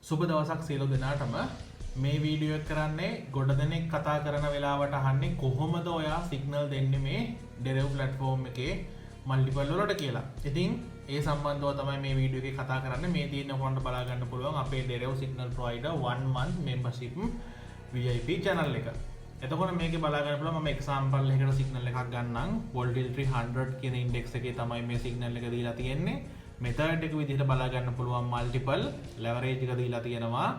සුබ දවසක් සියලු දෙනාටම මේ වීඩියෝ එක කරන්නේ ගොඩ දෙනෙක් කතා කරන වෙලාවට අහන්නේ කොහොමද ඔයා සිග්නල් දෙන්නේ මේ ඩෙරෙව් ප්ලැට්ෆෝම් එකේ මල්ටිපල් වලට කියලා. ඉතින් ඒ සම්බන්ධව තමයි මේ වීඩියෝ එකේ කතා කරන්නේ. මේ තියෙන ඔයගොල්ලන්ට බලා ගන්න පුළුවන් අපේ ඩෙරෙව් signal provider 1 month membership VIP channel එක. එතකොට මේකේ බලා ගන්න පුළුවන් මම එක්සැම්පල් එකකට සිග්නල් එකක් ගන්නම්. volatility 100 කියන ඉන්ඩෙක්ස් එකේ තමයි මේ සිග්නල් එක දීලා තියෙන්නේ. මෙතඩ් එක විදිහට බලා ගන්න පුළුවන් මල්ටිපල් ලෙවරේජ් එක දීලා තියෙනවා.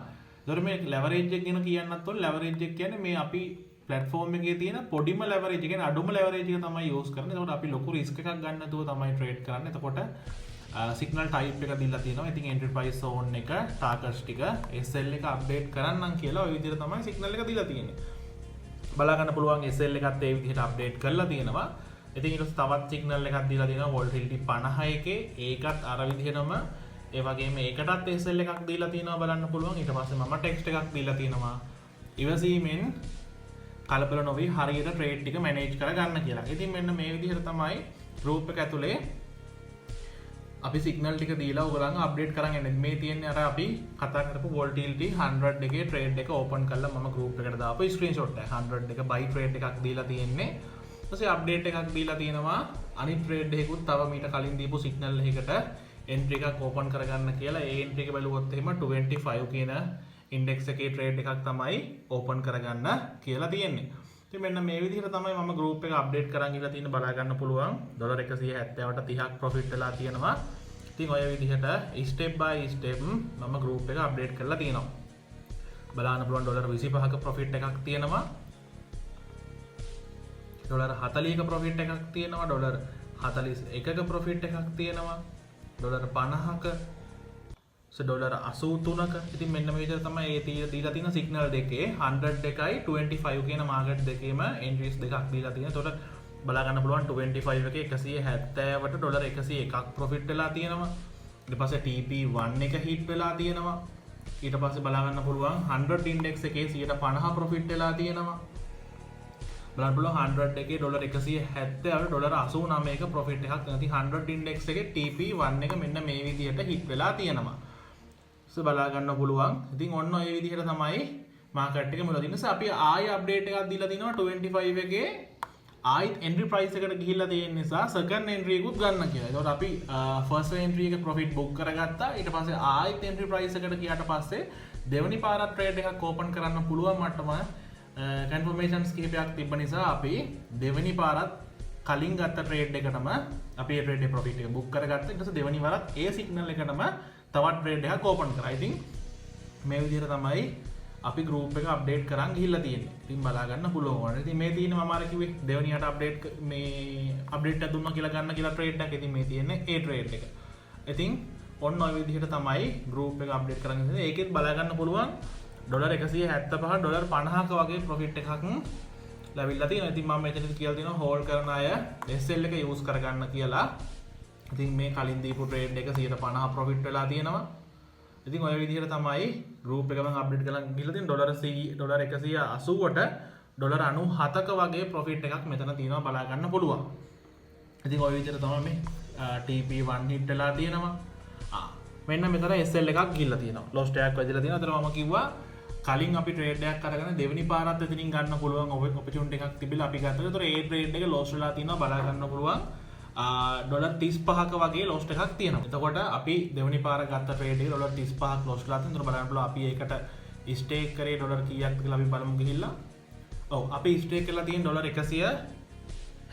ඒතර මේ ලෙවරේජ් එක ගැන කියන්නත් ඕන. ලෙවරේජ් එක කියන්නේ මේ අපි platform එකේ තියෙන පොඩිම ලෙවරේජ් එක කියන්නේ අඩුම ලෙවරේජ් එක තමයි යූස් කරන්නේ. ඒකට අපි ලොකු රිස්ක් එකක් ගන්න නැතුව තමයි ට්‍රේඩ් කරන්නේ. එතකොට සිග්නල් ටයිප් එක දීලා තියෙනවා. ඉතින් එන්ට්‍රි ප්‍රයිස් zone එක, ටාර්ගට්ස් ටික, SL එක අප්ඩේට් කරන්නම් කියලා ওই විදිහට තමයි සිග්නල් එක දීලා තියෙන්නේ. බලා ගන්න පුළුවන් SL එකත් ඒ විදිහට අප්ඩේට් කරලා තියෙනවා. ඉතින් ඊට පස්සේ තවත් සිග්නල් එකක් දීලා තියෙනවා volatility 50 එකේ. ඒකත් අර විදිහටම ඒ වගේම ඒකටත් SL එකක් දීලා තියෙනවා බලන්න පුළුවන්. ඊට පස්සේ මම ටෙක්ස්ට් එකක් දීලා තියෙනවා. ඉවසීමෙන් කලබල නොවි හරියට ට්‍රේඩ් ටික මැනේජ් කරගන්න කියලා. ඉතින් මෙන්න මේ විදිහට තමයි ගෲප් එක ඇතුලේ අපි සිග්නල් ටික දීලා ඔයගොල්ලන්ව අප්ඩේට් කරන් යන්නේ. මේ තියෙන්නේ අර අපි කතා කරපු volatility 100 එකේ ට්‍රේඩ් එක ඕපන් කරලා මම ගෲප් එකට දාපු ස්ක්‍රීන්ෂොට් එක. 100 එක buy ට්‍රේඩ් එකක් දීලා තියෙන්නේ. ඊපස්සේ අප්ඩේට් එකක් දීලා තියෙනවා අනිත් ට්‍රේඩ් එකකුත් තව මීට කලින් දීපු සිග්නල් එකකට එන්ට්‍රි එකක් ඕපන් කරගන්න කියලා. ඒ එන්ට්‍රි එක බලුවොත් එහෙම 25 කියන ඉන්ඩෙක්ස් එකේ ට්‍රේඩ් එකක් තමයි ඕපන් කරගන්න කියලා තියෙන්නේ. ඉතින් මෙන්න මේ විදිහට තමයි මම ගෲප් එක අප්ඩේට් කරන් ඉලා තියෙන බලා ගන්න පුළුවන්. $170ට 30ක් ප්‍රොෆිට් වෙලා තියෙනවා. ඉතින් ඔය විදිහට ස්ටෙප් බයි ස්ටෙප් මම ගෲප් එක අප්ඩේට් කරලා තියෙනවා. බලන්න පුළුවන් $25ක ප්‍රොෆිට් එකක් තියෙනවා. $40ක ප්‍රොෆිට් එකක් තියෙනවා. $41ක ප්‍රොෆිට් එකක් තියෙනවා. $50ක $83ක. ඉතින් මෙන්න මේ විදිහට තමයි ඒ දීලා තියෙන සිග්නල් දෙකේ 100 එකයි 25 කියන මාකට් දෙකේම එන්ට්‍රීස් දෙකක් දීලා තියෙනවා. ඒතකොට බලා ගන්න පුළුවන් 25 එකේ 170ට $101ක් ප්‍රොෆිට් වෙලා තියෙනවා. ඊට පස්සේ TP1 එක හිට් වෙලා තියෙනවා. ඊට පස්සේ බලා ගන්න පුළුවන් 100 ඉන්ඩෙක්ස් එකේ 150 ප්‍රොෆිට් වෙලා තියෙනවා. බලන්න පුළුවන් 100 එකේ $170ට $89ක ප්‍රොෆිට් එකක් තියෙනවා. ඉතින් 100 ඉන්ඩෙක්ස් එකේ TP1 එක මෙන්න මේ විදිහට හිට් වෙලා තියෙනවා. බලා ගන්න පුළුවන්. ඉතින් ඔන්න ඔය විදිහට තමයි මාකට් එක මුල දිනස අපි ආයෙ අප්ඩේට් එකක් දීලා තිනවා 25 එකේ ආයෙත් එන්ට්‍රි ප්‍රයිස් එකට ගිහිල්ලා තියෙන නිසා සෙකන්ඩ් එන්ට්‍රි එකකුත් ගන්න කියලා. ඒකට අපි ෆස්ට් එන්ට්‍රි එක ප්‍රොෆිට් බුක් කරගත්තා. ඊට පස්සේ ආයෙත් එන්ට්‍රි ප්‍රයිස් එකට ගියාට පස්සේ දෙවෙනි පාරක් ට්‍රේඩ් එකක් ඕපන් කරන්න පුළුවන් මට්ටම කන්ෆර්මේෂන්ස් කිහිපයක් තිබ්බ නිසා අපි දෙවෙනි පාරත් කලින් ගත්ත ට්‍රේඩ් එකටම අපි ඒ ට්‍රේඩ් එකේ ප්‍රොෆිට් එක බුක් කරගත්තා. ඊට පස්සේ දෙවෙනි වරත් ඒ සිග්නල් එකටම තවත් ට්‍රේඩ් එකක් ඕපන් කරා. ඉතින් මේ විදිහට තමයි අපි ගෲප් එක අප්ඩේට් කරන් ගිහිල්ලා තියෙන්නේ. ඉතින් බලා ගන්න පුළුවන්. ඉතින් මේ තියෙන මම අර කිව්වේ දෙවෙනියට අප්ඩේට් මේ අප්ඩේට් එක දුන්නා කියලා ගන්න කියලා ට්‍රේඩ් එකක්. ඉතින් මේ තියෙන්නේ ඒ ට්‍රේඩ් එක. ඉතින් ඔන්න ඔය විදිහට තමයි ගෲප් එක අප්ඩේට් කරන් ඉන්නේ. ඒකෙත් බලා ගන්න පුළුවන් $175 $50ක වගේ ප්‍රොෆිට් එකක් ලැබිලා තියෙනවා. ඉතින් මම මෙතනදි කියලා දෙනවා හෝල්ඩ් කරන අය SL එක යූස් කරගන්න කියලා. ඉතින් මේ කලින් දීපු ට්‍රේඩ් එක 150 ප්‍රොෆිට් වෙලා තියෙනවා. ඉතින් ඔය විදිහට තමයි ගෲප් එක මම අප්ඩේට් කරලා ගිහලා තියෙන $180ට $97ක වගේ ප්‍රොෆිට් එකක් මෙතන තියෙනවා බලා ගන්න පුළුවන්. ඉතින් ඔය විදිහට තමයි මේ TP1 හිට් වෙලා තියෙනවා. මෙන්න මෙතන SL එකක් ගිහලා තියෙනවා. ලොස් ටැග් වැදිලා තියෙනවා. අතන මම කිව්වා කලින් අපි ට්‍රේඩ් එකක් අරගෙන දෙවෙනි පාරත් එතනින් ගන්න පුළුවන් ඔපචුනිටි එකක් තිබිලා අපි ගත්තා. ඒතර ඒ ට්‍රේඩ් එක ලොස් වෙලා තියෙනවා බලා ගන්න පුළුවන්. $35ක වගේ ලොස් එකක් තියෙනවා. එතකොට අපි දෙවෙනි පාර ගත්ත ට්‍රේඩ් එකේ $35ක් ලොස් වෙලා තියෙනවා. ඒතර බලන්න පුළුවන් අපි ඒකට ස්ටේක් කරේ ඩොලර් කීයක් කියලා අපි බලමු ගිහිල්ලා. ඔව් අපි ස්ටේක් කරලා තියෙන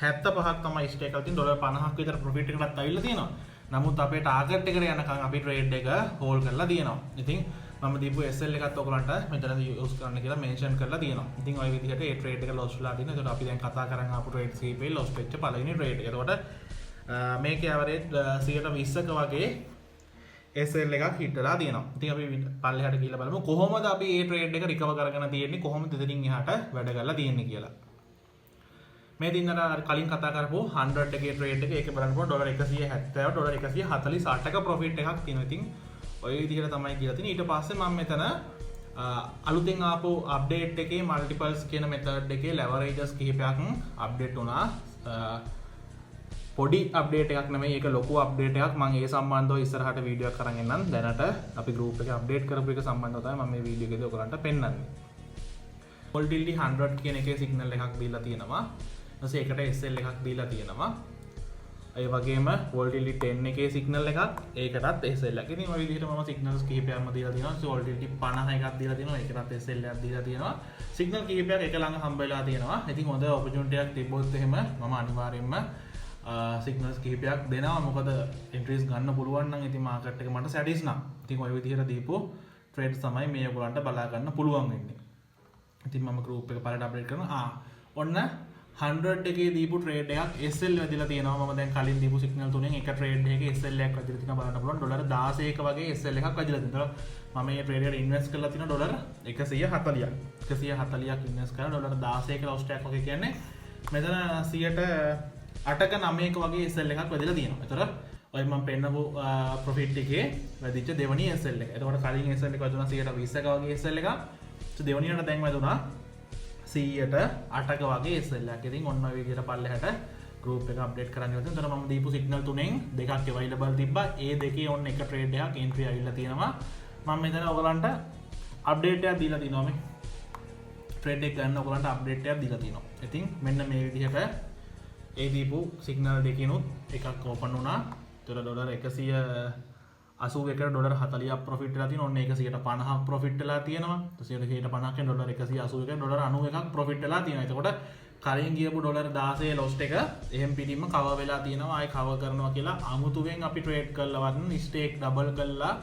$175ක් තමයි ස්ටේක් කරලා තියෙන. $50ක් විතර ප්‍රොෆිට් එකකට අවිල්ලා තියෙනවා. නමුත් අපේ ටාගට් එකට යනකම් අපි ට්‍රේඩ් එක හෝල්ඩ් කරලා තියෙනවා. ඉතින් මම දීපු SL එකත් ඔයගලන්ට මෙතනදී යූස් කරන්න කියලා මෙන්ෂන් කරලා තියෙනවා. ඉතින් ওই විදිහට ඒ ට්‍රේඩ් එක ලොස් වෙලා තියෙනවා. ඒකට අපි දැන් කතා කරන් ආපු ට්‍රේඩ් CPL ලොස් වෙච්ච පළවෙනි ට්‍රේඩ් එක. ඒකට මේකේ ඇවරේජ් 120ක වගේ SL එකක් හිට් වෙලා තියෙනවා. ඉතින් අපි පල්ලෙහාට ගිහිල්ලා බලමු කොහොමද අපි මේ ට්‍රේඩ් එක රිකවර් කරගෙන තියෙන්නේ, කොහොමද එතනින් එහාට වැඩ කරලා තියෙන්නේ කියලා. මේ දිනන කලින් කතා කරපුව 100 එකේ ට්‍රේඩ් එක ඒකේ බලන්න පුළුවන් $170ට $148ක ප්‍රොෆිට් එකක් තියෙනවා. ඉතින් ඔය විදිහට තමයි කියලා තියෙන්නේ. ඊට පස්සේ මම මෙතන අලුතෙන් ආපු අප්ඩේට් එකේ මල්ටිපල්ස් කියන මෙතඩ් එකේ ලෙවරේජස් කිහිපයක් අප්ඩේට් වුණා. පොඩි අප්ඩේට් එකක් නෙමෙයි ඒක ලොකු අප්ඩේට් එකක් මම ඒ සම්බන්ධව ඉස්සරහට වීඩියෝ එකක් අරන් එන්නම් දැනට අපි group එකේ අප්ඩේට් කරපු එක සම්බන්ධව තමයි මම මේ වීඩියෝ එකේදී ඔයගලන්ට පෙන්නන්නේ volatility 100 කියන එකේ සිග්නල් එකක් දීලා තියෙනවා ඊට ඒකට SL එකක් දීලා තියෙනවා ඒ වගේම volatility 10 එකේ සිග්නල් එකක් ඒකටත් SL එකක් ඉතින් ඔය විදිහට මම සිග්නල්ස් කිහිපයක්ම දීලා තියෙනවා volatility 50 එකක් දීලා තියෙනවා ඒකටත් SL එකක් දීලා තියෙනවා සිග්නල් කිහිපයක් එක ළඟ හම්බ වෙලා තියෙනවා ඉතින් හොඳ opportunity එකක් තිබ්බොත් එහෙම මම අනිවාර්යයෙන්ම සිග්නල්ස් කිහිපයක් දෙනවා මොකද එන්ට්‍රීස් ගන්න පුළුවන් නම් ඉතින් මාකට් එක මට සැටිස් නම් ඉතින් ඔය විදිහට දීපු ට්‍රේඩ්ස් තමයි මේ ඔයගොල්ලන්ට බලා ගන්න පුළුවන් වෙන්නේ ඉතින් මම group එක පළට අප්ඩේට් කරනවා ඔන්න 100 එකේ දීපු ට්‍රේඩ් එකක් SL වැදිලා තියෙනවා මම දැන් කලින් දීපු සිග්නල් තුනෙන් එක ට්‍රේඩ් එකේ SL එකක් වැදිලා තියෙනවා බලන්න පුළුවන් ඩොලර් 16ක වගේ SL එකක් වැදිලා තියෙනවා මම මේ ට්‍රේඩ් එකට ඉන්වෙස්ට් කරලා තියෙනවා ඩොලර් 140ක් ඉන්වෙස්ට් කරලා ඩොලර් 16ක ලොස් එකක් වගේ කියන්නේ මෙතන 8ක 9ක වගේ SL එකක් වැදිලා තියෙනවා. ඒතර ඔය මම පෙන්නපු ප්‍රොෆිට් එකේ වැදිච්ච දෙවනි SL එක. එතකොට කලින් SL එක වැදුනා 120ක වගේ SL එකක්. දෙවනියට දැන් වැදුනා 108ක වගේ SL එකක්. ඉතින් ඔන්න ඔය විදිහට පල්ලෙහාට group එක අප්ඩේට් කරන්න ඉවරයි. එතකොට මම දීපු සිග්නල් තුනෙන් දෙකක් available තිබ්බා. ඒ දෙකේ ඔන්න එක ට්‍රේඩ් එකක් එන්ට්‍රි ආවිල්ලා තියෙනවා. මම මෙතන ඔයගලන්ට අප්ඩේට් එකක් දීලා තිනවා මේ. ට්‍රේඩ් එක ගන්න ඔයගලන්ට අප්ඩේට් එකක් දීලා තිනවා. ඉතින් මෙන්න මේ විදිහට ඒ දීපු සිග්නල් දෙකිනුත් එකක් ඕපන් වුණා. ඒතර ඩොලර් 181කට ඩොලර් 40ක් ප්‍රොෆිට් වෙලා තියෙනවා. ඔන්න 150ක් ප්‍රොෆිට් වෙලා තියෙනවා. 150ක් ඩොලර් 181ක ඩොලර් 91ක් ප්‍රොෆිට් වෙලා තියෙනවා. එතකොට කලින් ගියපු ඩොලර් 16 ලොස්ට් එක එහෙම් පිටින්ම කවර් වෙලා තියෙනවා. ආයි කවර් කරනවා කියලා අමුතුවෙන් අපි ට්‍රේඩ් කළාවත් ස්ටේක් ඩබල් කළා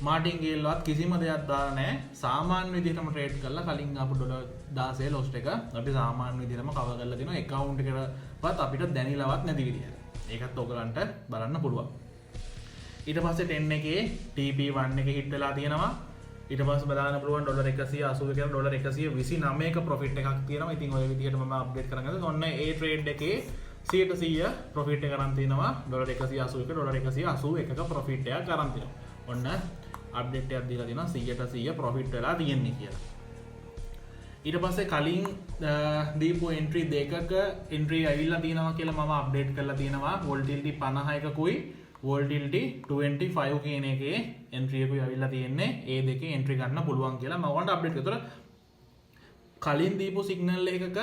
මාටින් ගේල්ලවත් කිසිම දෙයක් දාලා නැහැ. සාමාන්‍ය විදිහටම ට්‍රේඩ් කළා කලින් ආපු ඩොලර් 16 ලොස්ට් එක අපි සාමාන්‍ය විදිහටම කවර් කරලා තියෙනවා. account එකකටවත් අපිට දැනිලවත් නැති විදිහට. ඒකත් ඔයගලන්ට බලන්න පුළුවන්. ඊට පස්සේ 10 එකේ TP1 එකේ හිට් වෙලා තියෙනවා. ඊට පස්සේ බලන්න පුළුවන් ඩොලර් 180 කියලා ඩොලර් 129ක ප්‍රොෆිට් එකක් තියෙනවා. ඉතින් ඔය විදිහට මම අප්ඩේට් කරගන්නවා. ඔන්න ඒ ට්‍රේඩ් එකේ 100% ප්‍රොෆිට් එක ගන්න තියෙනවා. ඩොලර් 181ක ඩොලර් 181ක ප්‍රොෆිට් එකක් ගන්න තියෙනවා. ඔන්න අප්ඩේට් එකක් දීලා තියෙනවා 100% ප්‍රොෆිට් වෙලා තියෙන්නේ කියලා. ඊට පස්සේ කලින් දීපු එන්ට්‍රි දෙකක එන්ට්‍රි ඇවිල්ලා තියෙනවා කියලා මම අප්ඩේට් කරලා තියෙනවා. volatility 51කුයි volatility 25 කියන එකේ එන්ට්‍රි එකකුයි ඇවිල්ලා තියෙන්නේ. ඒ දෙකේ එන්ට්‍රි ගන්න පුළුවන් කියලා මම ඔයාලට අප්ඩේට් කරලා. කලින් දීපු සිග්නල් එකක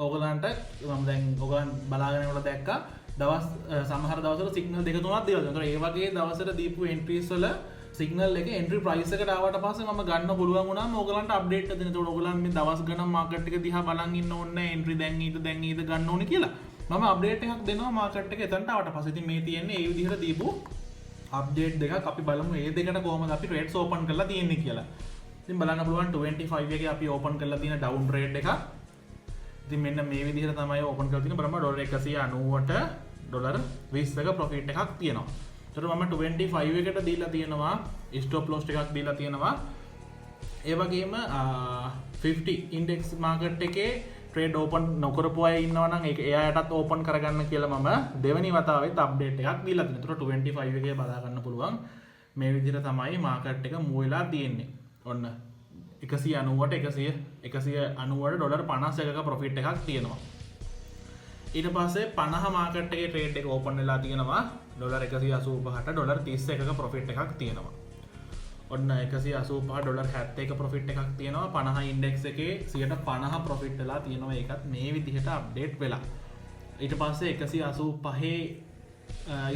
ඔයගලන්ට මම දැන් ඔයගලන් බලාගෙන යනකොට දැක්කා දවස් සමහර දවස්වල සිග්නල් දෙක තුනක් දීලා තියෙනවා. ඒ වගේ දවසට දීපු එන්ට්‍රීස් වල සිගනල් එක එන්ට්‍රි ප්‍රයිස් එකට ආවට පස්සේ මම ගන්න පුළුවන් වුණාම ඕගලන්ට අප්ඩේට් එක දෙන්න. ඒතකොට ඕගලන් මේ දවස් ගණන් මාකට් එක දිහා බලන් ඉන්න ඕනේ නැහැ එන්ට්‍රි දැන් ඊට ගන්න ඕනේ කියලා. මම අප්ඩේට් එකක් දෙනවා මාකට් එක එතනට ආවට පස්සේ. ඉතින් මේ තියෙන්නේ ඒ විදිහට දීපු අප්ඩේට් දෙකක්. අපි බලමු මේ දෙකට කොහොමද අපි ට්‍රේඩ්ස් ඕපන් කරලා තියෙන්නේ කියලා. ඉතින් බලන්න පුළුවන් 25 එකේ අපි ඕපන් කරලා තියෙන ඩවුන් ට්‍රේඩ් එකක්. ඉතින් මෙන්න මේ විදිහට තමයි ඕපන් කරලා තියෙන්නේ. බලන්න ඩොලර් 190ට ඩොලර් 20ක ප්‍රොෆිට් එකක් තියෙනවා. එතකොට මම 25 එකට දීලා තියෙනවා ස්ටොප් ලොස් එකක් දීලා තියෙනවා. ඒ වගේම 50 ඉන්ඩෙක්ස් මාකට් එකේ ට්‍රේඩ් ඕපන් නොකරපු අය ඉන්නවා නම් ඒක එයාටත් ඕපන් කරගන්න කියලා මම දෙවෙනි වතාවෙත් අප්ඩේට් එකක් දීලා තියෙනවා. එතකොට 25 එකේ බලා ගන්න පුළුවන්. මේ විදිහට තමයි මාකට් එක මූව් වෙලා තියෙන්නේ. ඔන්න 190ට 190ට ඩොලර් 51ක ප්‍රොෆිට් එකක් තියෙනවා. ඊට පස්සේ 50 මාකට් එකේ ට්‍රේඩ් එක ඕපන් වෙලා තියෙනවා. ඩොලර් 185ට ඩොලර් 31ක ප්‍රොෆිට් එකක් තියෙනවා. ඔන්න 185 ඩොලර් 71ක ප්‍රොෆිට් එකක් තියෙනවා. 50 ඉන්ඩෙක්ස් එකේ 150 ප්‍රොෆිට් වෙලා තියෙනවා. ඒකත් මේ විදිහට අප්ඩේට් වෙලා. ඊට පස්සේ 185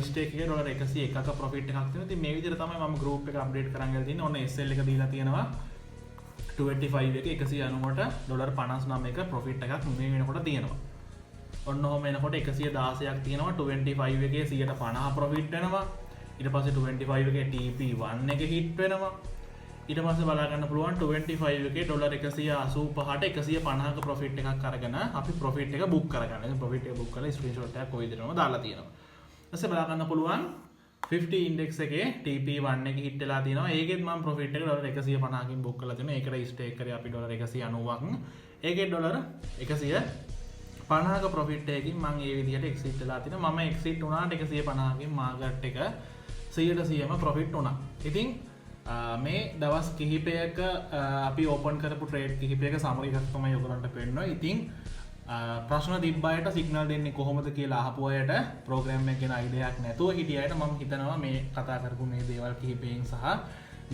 ස්ටේක් එකේ ඩොලර් 101ක ප්‍රොෆිට් එකක් තියෙනවා. ඉතින් මේ විදිහට තමයි මම ගෲප් එක අප්ඩේට් කරන් ගිහලා තියෙන්නේ. ඔන්න SL එක දීලා තියෙනවා 25 එකේ 190ට ඩොලර් 59ක ප්‍රොෆිට් එකක් මේ වෙනකොට තියෙනවා. ඔන්න ඔහොම එනකොට 116ක් තියෙනවා. 25 එකේ 150 ප්‍රොෆිට් වෙනවා. ඊට පස්සේ 25 එකේ TP1 එක හිට් වෙනවා. ඊට පස්සේ බලා ගන්න පුළුවන් 25 එකේ ඩොලර් 185ට 150ක ප්‍රොෆිට් එකක් අරගෙන අපි ප්‍රොෆිට් එක බුක් කරගන්න. ඉතින් ප්‍රොෆිට් එක බුක් කරලා ස්ක්‍රීන්ෂොට් එකක් ඔය විදිහටම දාලා තියෙනවා. ඊපස්සේ බලා ගන්න පුළුවන් 50 ඉන්ඩෙක්ස් එකේ TP1 එක හිට් වෙලා තියෙනවා. ඒකෙත් මම ප්‍රොෆිට් එක ඩොලර් 150කින් බුක් කරලා තියෙනවා. ඒකට ස්ටේක් කරේ අපි ඩොලර් 190ක්. ඒකේ ඩොලර් 150ක ප්‍රොෆිට් එකකින් මම ඒ විදිහට එක්සිට් වෙලා තිනවා. මම එක්සිට් වුණාට 150කින් මාකට් එක 100%ම ප්‍රොෆිට් වුණා. ඉතින් මේ දවස් කිහිපයක අපි ඕපන් කරපු ට්‍රේඩ් කිහිපයක සමරි එකක් තමයි ඔයගලන්ට පෙන්නනවා. ඉතින් ප්‍රශ්න තිබ්බයට සිගනල් දෙන්නේ කොහොමද කියලා අහපු අයට ප්‍රෝග්‍රෑම් එක ගැන අයිඩියාවක් නැතුව හිටියට මම හිතනවා මේ කතා කරපු මේ දේවල් කිහිපයෙන් සහ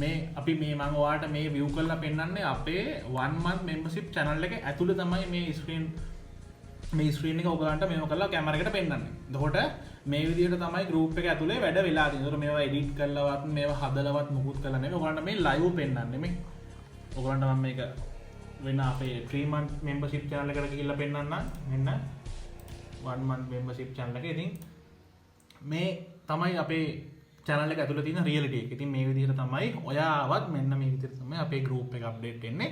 මේ අපි මේ මම ඔයාලට මේ view කරලා පෙන්නන්නේ අපේ 1 month membership channel එක ඇතුළේ තමයි මේ screen එක ඔයගලන්ට මේව කරලා කැමරා එකට පෙන්නන්නේ. එතකොට මේ විදිහට තමයි group එක ඇතුලේ වැඩ වෙලා තියෙන්නේ. ඒතකොට මේවා edit කරලවත් මේවා හදලවත් මුකුත් කරලා නෙමෙයි. ඔයගලන්ට මේ live පෙන්නන්නේ මේ. ඔයගලන්ට මම මේක වෙන අපේ 3 month membership channel එකට ගිහිල්ලා පෙන්නන්නම්. මෙන්න 1 month membership channel එක. ඉතින් මේ තමයි අපේ channel එක ඇතුලේ තියෙන reality එක. ඉතින් මේ විදිහට තමයි ඔයාවත් මෙන්න මේ විදිහට තමයි අපේ group එක update වෙන්නේ.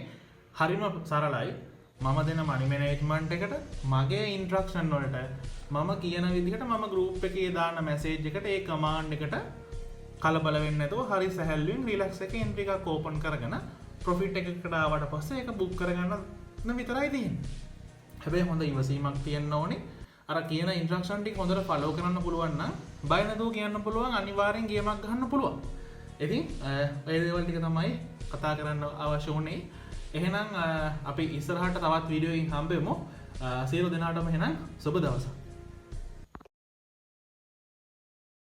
හරිම සරලයි. මම දෙන money management එකට මගේ instruction වලට මම කියන විදිහට මම group එකේ දාන message එකට ඒ command එකට කලබල වෙන්නේ නැතුව හරි සැහැල්ලුවෙන් relax එකේ entry එකක් open කරගෙන profit එකකට ආවට පස්සේ ඒක book කරගන්න විතරයි තියෙන්නේ. හැබැයි හොඳ ඉවසීමක් තියෙන්න ඕනේ. අර කියන instruction ටික හොඳට follow කරන්න පුළුවන් නම් බය නැතුව කියන්න පුළුවන් අනිවාර්යෙන් ගේමක් ගන්න පුළුවන්. ඉතින් ඔය දේවල් ටික තමයි කතා කරන්න අවශ්‍ය වුණේ. එහෙනම් අපි ඉස්සරහට තවත් වීඩියෝ එකකින් හම්බෙමු. සියලු දෙනාටම එහෙනම් සුබ දවසක්.